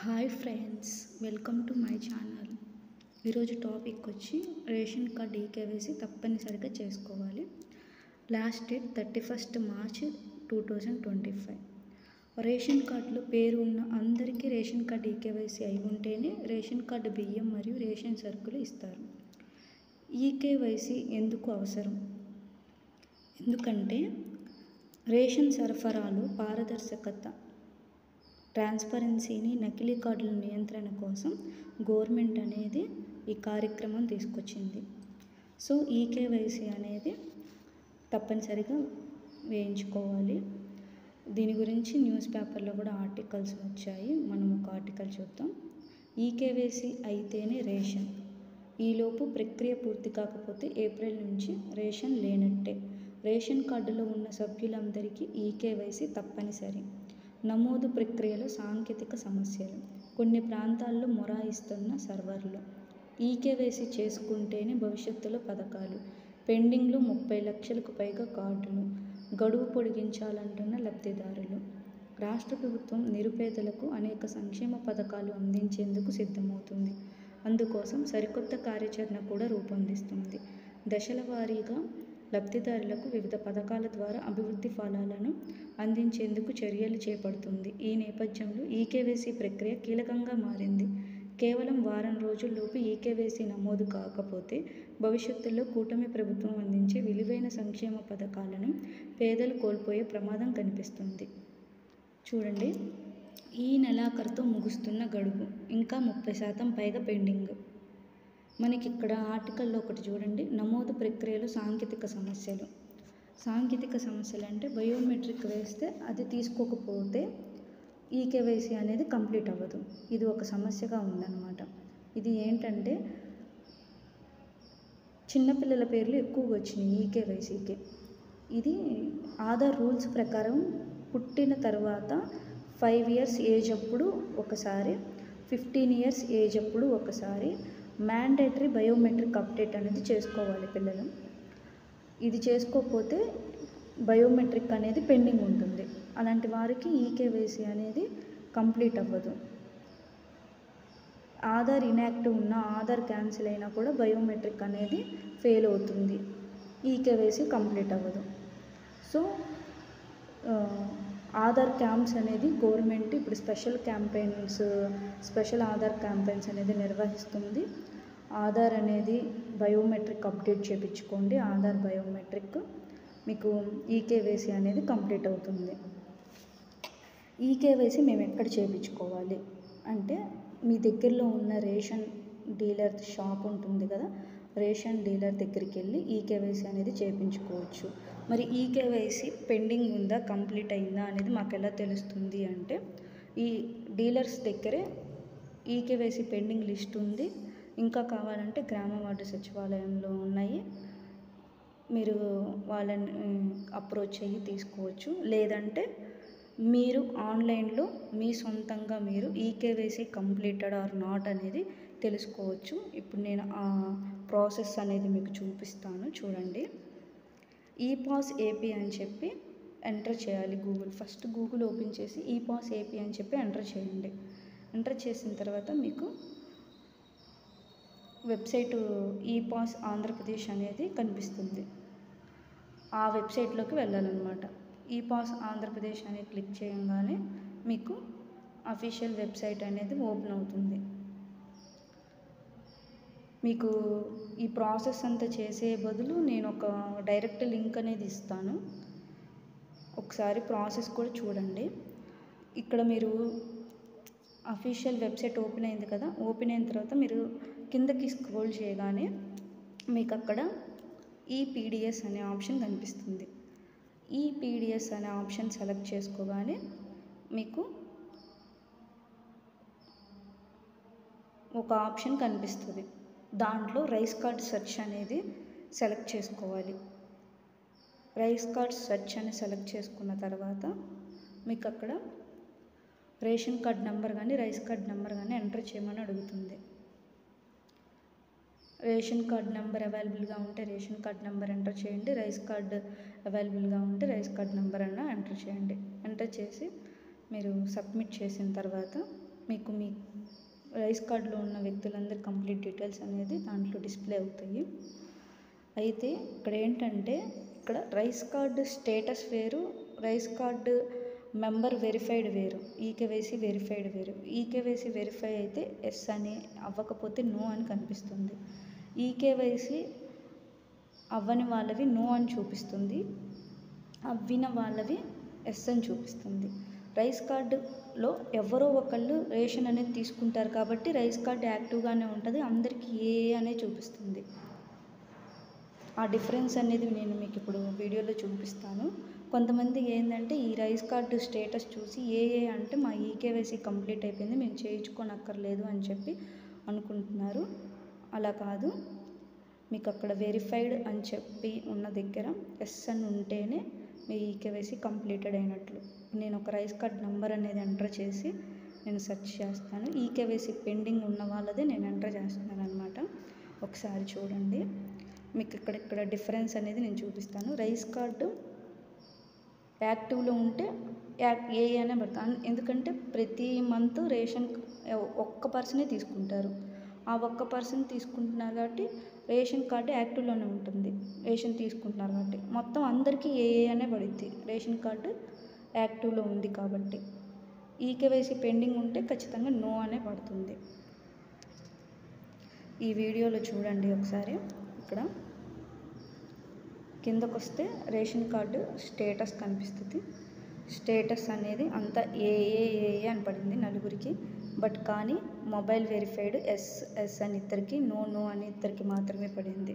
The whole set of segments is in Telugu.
Hi friends, welcome to my channel. ఈరోజు టాపిక్ వచ్చి రేషన్ కార్డ్ ఈకేవైసీ తప్పనిసరిగా చేసుకోవాలి. Last date 31st March 2025. Ration కార్డులో పేరు ఉన్న అందరికీ రేషన్ కార్డ్ ఈకేవైసీ అయి ఉంటేనే రేషన్ కార్డు బియ్యం మరియు రేషన్ సరుకులు ఇస్తారు. ఈకేవైసీ ఎందుకు అవసరం? ఎందుకంటే రేషన్ సరఫరాలో పారదర్శకత, ట్రాన్స్పరెన్సీని, నకిలీ కార్డుల నియంత్రణ కోసం గవర్నమెంట్ అనేది ఈ కార్యక్రమం తీసుకొచ్చింది. సో ఈకేవైసీ అనేది తప్పనిసరిగా వేయించుకోవాలి. దీని గురించి న్యూస్ పేపర్లో కూడా ఆర్టికల్స్ వచ్చాయి. మనం ఒక ఆర్టికల్ చూద్దాం. ఈకేవైసీ అయితేనే రేషన్. ఈలోపు ప్రక్రియ పూర్తి కాకపోతే ఏప్రిల్ నుంచి రేషన్ లేనట్టే. రేషన్ కార్డులో ఉన్న సభ్యులందరికీ ఈకేవైసీ తప్పనిసరి. నమోదు ప్రక్రియలో సాంకేతిక సమస్యలు. కొన్ని ప్రాంతాల్లో మొరాయిస్తున్న సర్వర్లు. ఈకేవైసీ చేసుకుంటేనే భవిష్యత్తులో పథకాలు. పెండింగ్లో 30 లక్షలకు పైగా కార్డులు. గడువు పొడిగించాలంటున్న లబ్ధిదారులు. రాష్ట్ర ప్రభుత్వం నిరుపేదలకు అనేక సంక్షేమ పథకాలు అందించేందుకు సిద్ధమవుతుంది. అందుకోసం సరికొత్త కార్యాచరణ కూడా రూపొందిస్తుంది. దశల వారీగా లబ్ధిదారులకు వివిధ పథకాల ద్వారా అభివృద్ధి ఫలాలను అందించేందుకు చర్యలు చేపడుతుంది. ఈ నేపథ్యంలో ఈకేవైసీ ప్రక్రియ కీలకంగా మారింది. కేవలం వారం రోజుల్లోపు ఈకేవైసీ నమోదు కాకపోతే భవిష్యత్తులో కూటమి ప్రభుత్వం అందించే విలువైన సంక్షేమ పథకాలను పేదలు కోల్పోయే ప్రమాదం కనిపిస్తుంది. చూడండి, ఈ నెలాఖరుతో ముగుస్తున్న గడువు, ఇంకా 30% పైగా పెండింగ్. మనకి ఇక్కడ ఆర్టికల్లో ఒకటి చూడండి, నమోదు ప్రక్రియలో సాంకేతిక సమస్యలు. సాంకేతిక సమస్యలు అంటే బయోమెట్రిక్ వేస్తే అది తీసుకోకపోతే ఈకేవైసీ అనేది కంప్లీట్ అవ్వదు. ఇది ఒక సమస్యగా ఉందన్నమాట. ఇది ఏంటంటే చిన్నపిల్లల పేర్లు ఎక్కువగా వచ్చినాయి ఈకేవైసీకి. ఇది ఆధార్ రూల్స్ ప్రకారం పుట్టిన తర్వాత 5 years ఏజ్ అప్పుడు ఒకసారి, 15 years ఏజ్ అప్పుడు ఒకసారి మ్యాండేటరీ బయోమెట్రిక్ అప్డేట్ అనేది చేసుకోవాలి పిల్లలు. ఇది చేసుకోకపోతే బయోమెట్రిక్ అనేది పెండింగ్ ఉంటుంది. అలాంటి వారికి ఈకేవైసీ అనేది కంప్లీట్ అవ్వదు. ఆధార్ ఇన్యాక్టివ్ ఉన్న, ఆధార్ క్యాన్సిల్ అయినా కూడా బయోమెట్రిక్ అనేది ఫెయిల్ అవుతుంది. ఈకేవైసీ కంప్లీట్ అవ్వదు. సో ఆధార్ క్యాంప్స్ అనేది గవర్నమెంట్ ఇప్పుడు స్పెషల్ ఆధార్ క్యాంపెయిన్స్ అనేది నిర్వహిస్తుంది. ఆధార్ అనేది బయోమెట్రిక్ అప్డేట్ చేయించుకోండి. ఆధార్ బయోమెట్రిక్ మీకు ఈకేవైసీ అనేది కంప్లీట్ అవుతుంది. ఈకేవైసీ మేము ఎక్కడ చేయించుకోవాలి అంటే, మీ దగ్గరలో ఉన్న రేషన్ డీలర్ షాప్ ఉంటుంది కదా, రేషన్ డీలర్ దగ్గరికి వెళ్ళి ఈకేవైసీ అనేది చేయించుకోవచ్చు. మరి ఈకేవైసీ పెండింగ్ ఉందా, కంప్లీట్ అయిందా అనేది మాకు ఎలా తెలుస్తుంది అంటే, ఈ డీలర్స్ దగ్గరే ఈకేవైసీ పెండింగ్ లిస్ట్ ఉంది. ఇంకా కావాలంటే గ్రామ వార్డు సచివాలయంలో ఉన్నాయి. మీరు వాళ్ళని అప్రోచ్ అయ్యి తీసుకోవచ్చు. లేదంటే మీరు ఆన్లైన్లో మీ సొంతంగా మీరు ఈకేవైసీ కంప్లీటెడ్ ఆర్ నాట్ అనేది తెలుసుకోవచ్చు. ఇప్పుడు నేను ఆ ప్రాసెస్ అనేది మీకు చూపిస్తాను. చూడండి, ఈపాస్ ఏపీ అని చెప్పి ఎంటర్ చేయాలి. ఫస్ట్ గూగుల్ ఓపెన్ చేసి ఈపాస్ ఏపీ అని చెప్పి ఎంటర్ చేయండి. ఎంటర్ చేసిన తర్వాత మీకు వెబ్సైటు ఈపాస్ ఆంధ్రప్రదేశ్ అనేది కనిపిస్తుంది. ఆ వెబ్సైట్లోకి వెళ్ళాలన్నమాట. ఈపాస్ ఆంధ్రప్రదేశ్ అని క్లిక్ చేయగానే మీకు అఫీషియల్ వెబ్సైట్ అనేది ఓపెన్ అవుతుంది. మీకు ఈ ప్రాసెస్ అంతా చేసే బదులు నేను ఒక డైరెక్ట్ లింక్ అనేది ఇస్తాను. ఒకసారి ప్రాసెస్ కూడా చూడండి. ఇక్కడ మీరు అఫీషియల్ వెబ్సైట్ ఓపెన్ అయింది కదా, ఓపెన్ అయిన తర్వాత మీరు కిందకి స్క్రోల్ చేయగానే మీకు అక్కడ ఈపీడిఎస్ అనే ఆప్షన్ కనిపిస్తుంది. ఈపీడిఎస్ అనే ఆప్షన్ సెలెక్ట్ చేసుకోగానే మీకు ఒక ఆప్షన్ కనిపిస్తుంది. దాంట్లో రైస్ కార్డ్ సెర్చ్ అనేది సెలెక్ట్ చేసుకోవాలి. రైస్ కార్డ్ సెర్చ్ అని సెలెక్ట్ చేసుకున్న తర్వాత మీకు అక్కడ రేషన్ కార్డ్ నెంబర్ కానీ రైస్ కార్డ్ నెంబర్ కానీ ఎంటర్ చేయమని అడుగుతుంది. రేషన్ కార్డ్ నెంబర్ అవైలబుల్గా ఉంటే రేషన్ కార్డ్ నెంబర్ ఎంటర్ చేయండి. రైస్ కార్డ్ అవైలబుల్గా ఉంటే రైస్ కార్డ్ నెంబర్ అన్న ఎంటర్ చేయండి. ఎంటర్ చేసి మీరు సబ్మిట్ చేసిన తర్వాత మీకు మీ రైస్ కార్డులో ఉన్న వ్యక్తులందరి కంప్లీట్ డీటెయిల్స్ అనేది దాంట్లో డిస్ప్లే అవుతాయి. అయితే ఇక్కడ ఏంటంటే ఇక్కడ రైస్ కార్డు స్టేటస్ వేరు, రైస్ కార్డు మెంబర్ వెరిఫైడ్ వేరు, ఈకేవైసీ వెరిఫైడ్ వేరు. ఈకేవైసీ వెరిఫై అయితే ఎస్ అని, అవ్వకపోతే నో అని కనిపిస్తుంది. ఈకేవైసీ అవ్వని వాళ్ళవి నో అని చూపిస్తుంది, అవ్విన వాళ్ళవి ఎస్ అని చూపిస్తుంది. రైస్ కార్డులో ఎవరో ఒకళ్ళు రేషన్ అనేది తీసుకుంటారు కాబట్టి రైస్ కార్డు యాక్టివ్గానే ఉంటుంది, అందరికీ ఏ అనే చూపిస్తుంది. ఆ డిఫరెన్స్ అనేది నేను మీకు ఇప్పుడు వీడియోలో చూపిస్తాను. కొంతమంది ఏంటంటే ఈ రైస్ కార్డు స్టేటస్ చూసి ఏ అంటే మా ఈకేవైసీ కంప్లీట్ అయిపోయింది, మేము చేయించుకోనక్కర్లేదు అని చెప్పి అనుకుంటున్నారు. అలా కాదు, మీకు అక్కడ వెరిఫైడ్ అని చెప్పి ఉన్న దగ్గర ఎస్ అని ఉంటేనే మీ ఈకేవైసీ కంప్లీటెడ్ అయినట్లు. నేను ఒక రైస్ కార్డ్ నెంబర్ అనేది ఎంటర్ చేసి నేను సెర్చ్ చేస్తాను. ఈకేవైసీ పెండింగ్ ఉన్న వాళ్ళదే నేను ఎంటర్ చేస్తున్నాను అనమాట. ఒకసారి చూడండి, మీకు ఇక్కడ డిఫరెన్స్ అనేది నేను చూపిస్తాను. రైస్ కార్డు యాక్టివ్లో ఉంటే ఏ అనే పడతాను, ఎందుకంటే ప్రతి మంత్ రేషన్ ఒక్క పర్సనే తీసుకుంటారు. ఆ ఒక్క పర్సన్ తీసుకుంటున్నారు కాబట్టి రేషన్ కార్డు యాక్టివ్లోనే ఉంటుంది. రేషన్ తీసుకుంటున్నారు కాబట్టి మొత్తం అందరికీ ఏ అనే పడుద్ది, రేషన్ కార్డు యాక్టివ్లో ఉంది కాబట్టి. ఈకేవైసీ పెండింగ్ ఉంటే ఖచ్చితంగా నో అనే పడుతుంది. ఈ వీడియోలో చూడండి ఒకసారి. ఇక్కడ కిందకు వస్తే రేషన్ కార్డు స్టేటస్ కనిపిస్తుంది. స్టేటస్ అనేది అంతా ఏ అని పడింది నలుగురికి, బట్ కానీ మొబైల్ వెరిఫైడ్ ఎస్ అని ఇద్దరికి, నో అని ఇద్దరికి మాత్రమే పడింది.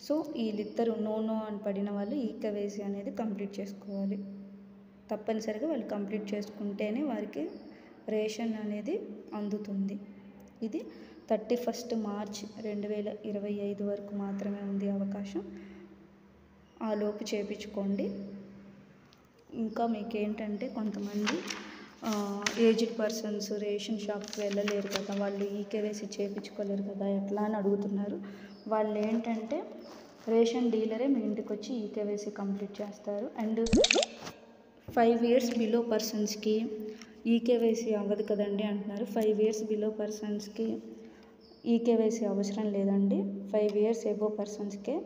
సో వీళ్ళిద్దరు నో అని పడిన వాళ్ళు ఈకేవైసీ అనేది కంప్లీట్ చేసుకోవాలి. తప్పనిసరిగా వాళ్ళు కంప్లీట్ చేసుకుంటేనే వారికి రేషన్ అనేది అందుతుంది. ఇది 31 మార్చి 2025 వరకు మాత్రమే ఉంది అవకాశం. ఆ లోపు చేయించుకోండి. ఇంకా మీకు ఏంటంటే కొంతమంది ఏజ్డ్ పర్సన్స్ రేషన్ షాప్కి వెళ్ళలేరు కదా, వాళ్ళు ఈకేవైసీ చేయించుకోలేరు కదా, ఎట్లా అని అడుగుతున్నారు. వాళ్ళు ఏంటంటే రేషన్ డీలరే మీ ఇంటికి వచ్చి ఈకేవైసీ కంప్లీట్ చేస్తారు. అండ్ 5 years బిలో పర్సన్స్కి ఈకేవైసీ అవ్వదు కదండి అంటున్నారు. 5 years బిలో పర్సన్స్కి ఈకేవైసీ అవసరం లేదండి. 5 years ఎబో పర్సన్స్కే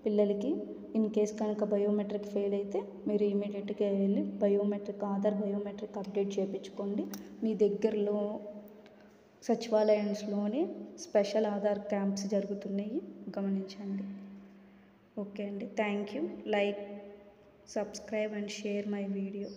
పిల్లలకి ఇన్ కేస్ కనుక బయోమెట్రిక్ ఫెయిల్ అయితే మీరు ఇమీడియట్గా వెళ్ళి ఆధార్ బయోమెట్రిక్ అప్డేట్ చేయించుకోండి. మీ దగ్గరలో సచివాలయాల్లోనే స్పెషల్ ఆధార్ క్యాంప్స్ జరుగుతున్నాయి, గమనించండి. ఓకే అండి, thank you. Like, subscribe and share my video.